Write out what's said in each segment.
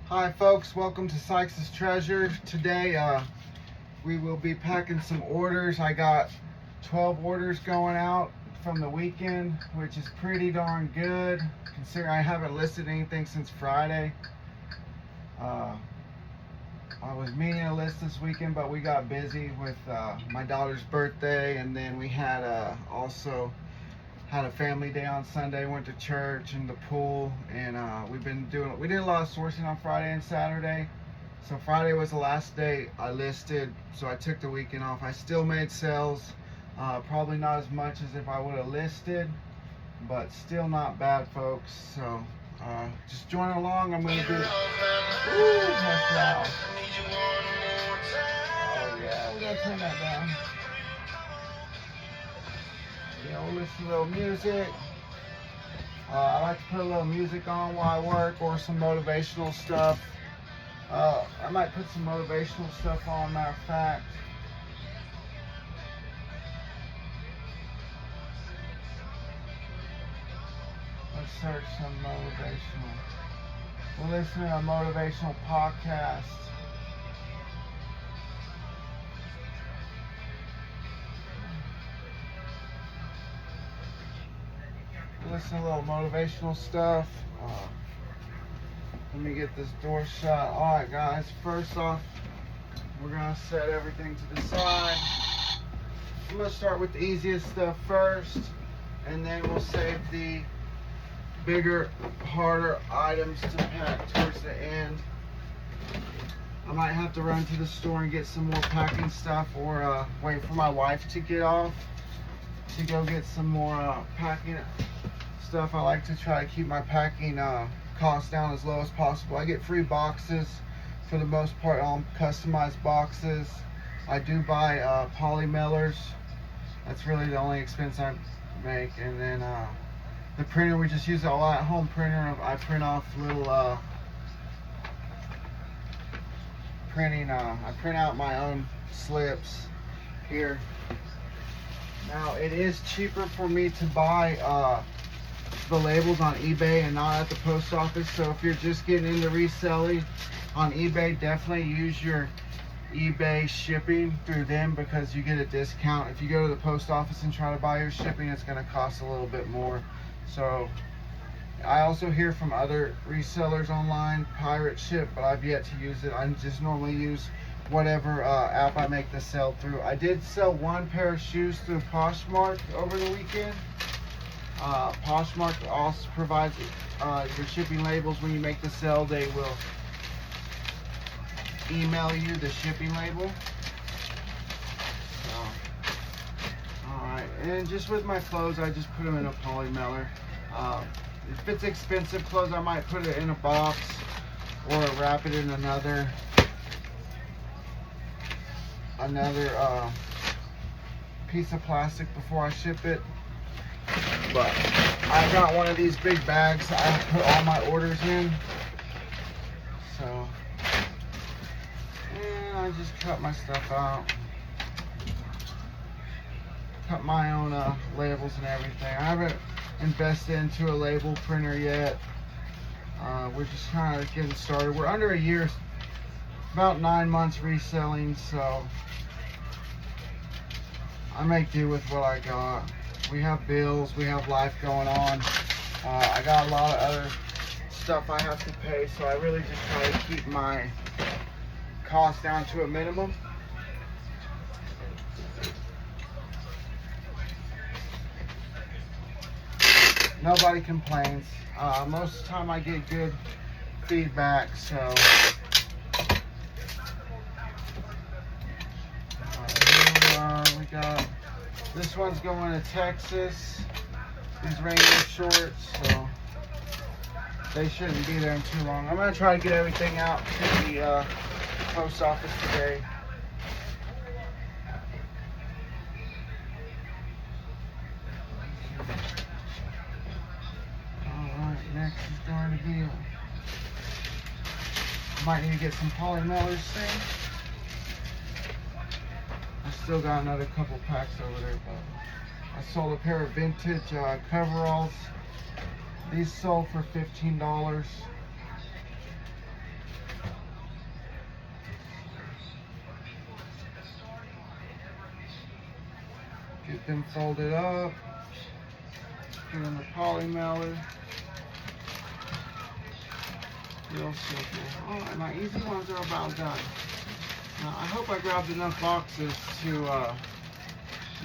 Hi folks, welcome to Sykes' Treasure. Today we will be packing some orders. I got 12 orders going out from the weekend, which is pretty darn good considering I haven't listed anything since Friday. I was meaning to list this weekend, but we got busy with my daughter's birthday, and then we had also had a family day on Sunday, went to church and the pool, and we did a lot of sourcing on Friday and Saturday. So Friday was the last day I listed, so I took the weekend off. I still made sales, probably not as much as if I would have listed, but still not bad, folks. So just join along. I'm going to do that's loud. Oh yeah, we gotta turn that down. Yeah, we'll listen to a little music. I like to put a little music on while I work, or some motivational stuff. I might put some motivational stuff on, matter of fact. Let's search some motivational. We're listening to a motivational podcast. Listen to a little motivational stuff. Let me get this door shut. Alright guys, first off, we're going to set everything to the side. I'm going to start with the easiest stuff first, and then we'll save the bigger, harder items to pack towards the end. I might have to run to the store and get some more packing stuff, or wait for my wife to get off to go get some more packing stuff. I like to try to keep my packing costs down as low as possible. I get free boxes for the most part, all customized boxes. I do buy poly mailers. That's really the only expense I make. And then the printer, we just use a lot home printer. I print off little I print out my own slips here. Now it is cheaper for me to buy the labels on eBay and not at the post office. So if you're just getting into reselling on eBay, definitely use your eBay shipping through them, because you get a discount. If you go to the post office and try to buy your shipping, it's going to cost a little bit more. So I also hear from other resellers online, pirate ship, but I've yet to use it. I just normally use whatever app I make the sale through. I did sell one pair of shoes through Poshmark over the weekend. Poshmark also provides your shipping labels. When you make the sale, they will email you the shipping label. So, alright, and just with my clothes, I just put them in a poly mailer. If it's expensive clothes, I might put it in a box or wrap it in another piece of plastic before I ship it. But I got one of these big bags I put all my orders in. So, and I just cut my stuff out. Cut my own labels and everything. I haven't invested into a label printer yet. We're just kind of getting started. We're under a year, about 9 months reselling, so I make do with what I got. We have bills, we have life going on. I got a lot of other stuff I have to pay, so I really just try to keep my costs down to a minimum. Nobody complains. Most of the time I get good feedback, so here we got, this one's going to Texas. These ranger shorts, so they shouldn't be there in too long. I'm going to try to get everything out to the post office today. Alright, next is going to be, might need to get some poly mailers soon. I still got another couple packs over there, but I sold a pair of vintage coveralls. These sold for $15. get them folded up. Put in the poly mailer. Real simple. Alright, my easy ones are about done. Now, I hope I grabbed enough boxes to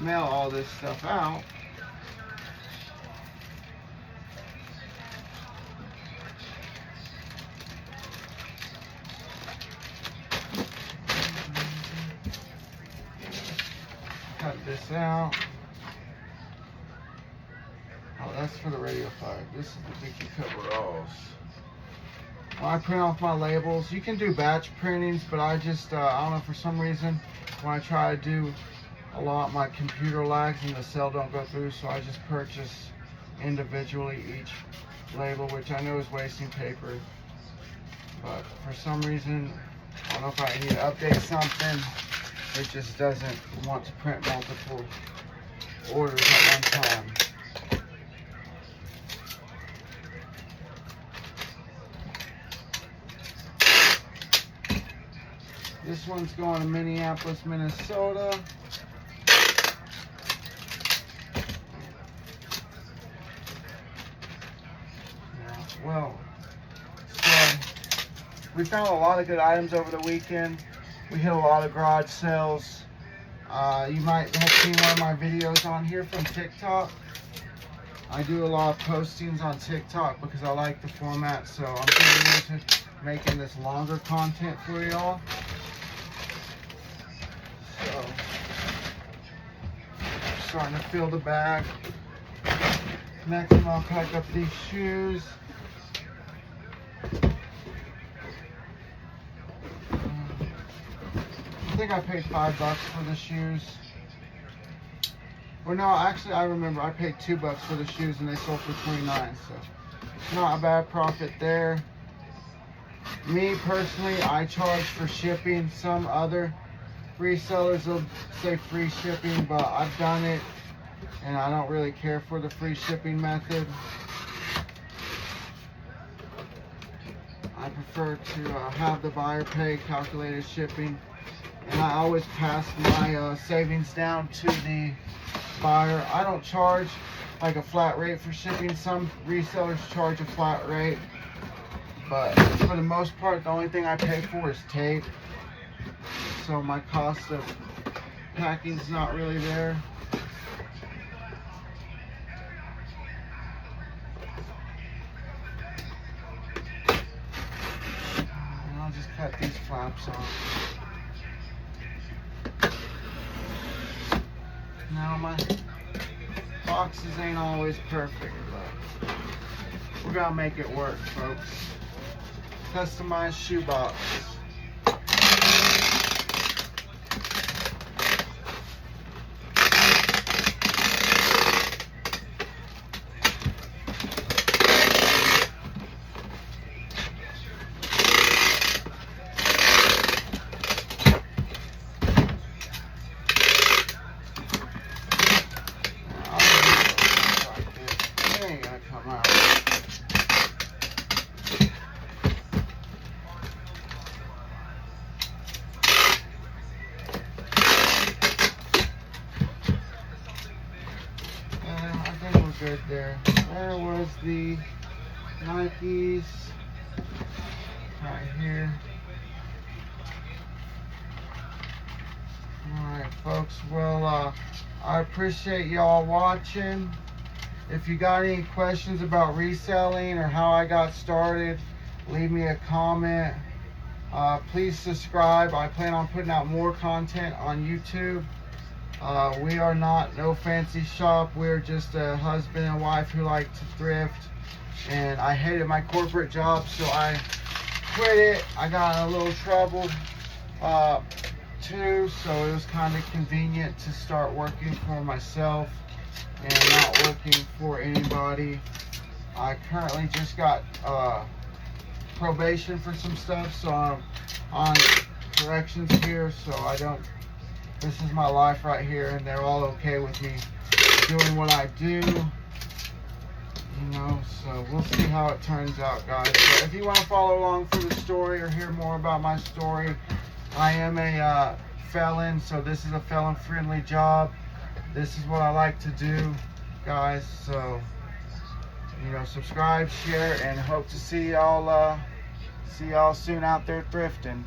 mail all this stuff out. Cut this out. Oh, that's for the radio fire. This is the Dicky coveralls. When I print off my labels, you can do batch printings, but I just, I don't know, for some reason, when I try to do a lot, my computer lags and the cell don't go through, so I just purchase individually each label, which I know is wasting paper. But for some reason, I don't know if I need to update something, it just doesn't want to print multiple orders at one time. This one's going to Minneapolis, Minnesota. Yeah, well, so we found a lot of good items over the weekend. We hit a lot of garage sales. You might have seen one of my videos on here from TikTok. I do a lot of postings on TikTok because I like the format, so I'm getting into making this longer content for y'all. So, starting to fill the bag. Next, I'll pack up these shoes. I think I paid $5 for the shoes. Or no, actually, I remember I paid $2 for the shoes and they sold for $29. So, not a bad profit there. Me personally, I charge for shipping. Some other resellers will say free shipping, but I've done it and I don't really care for the free shipping method. I prefer to have the buyer pay calculated shipping, and I always pass my savings down to the buyer. I don't charge like a flat rate for shipping. Some resellers charge a flat rate, but for the most part, the only thing I pay for is tape. So my cost of packing is not really there. And I'll just cut these flaps off. Now my boxes ain't always perfect, but we're gonna make it work, folks. Customized shoebox. Good there. There was the Nikes right here. Alright folks, well I appreciate y'all watching. If you got any questions about reselling or how I got started, leave me a comment. Please subscribe. I plan on putting out more content on YouTube. We are not no fancy shop. We're just a husband and wife who like to thrift, and I hated my corporate job, so I quit it. I got in a little trouble too, so it was kind of convenient to start working for myself and not working for anybody. I currently just got probation for some stuff, so I'm on corrections here, so I don't. This is my life right here, and they're all okay with me doing what I do, you know, so we'll see how it turns out, guys. But if you want to follow along for the story or hear more about my story, I am a felon, so this is a felon-friendly job. this is what I like to do, guys. So, you know, subscribe, share, and hope to see y'all soon out there thrifting.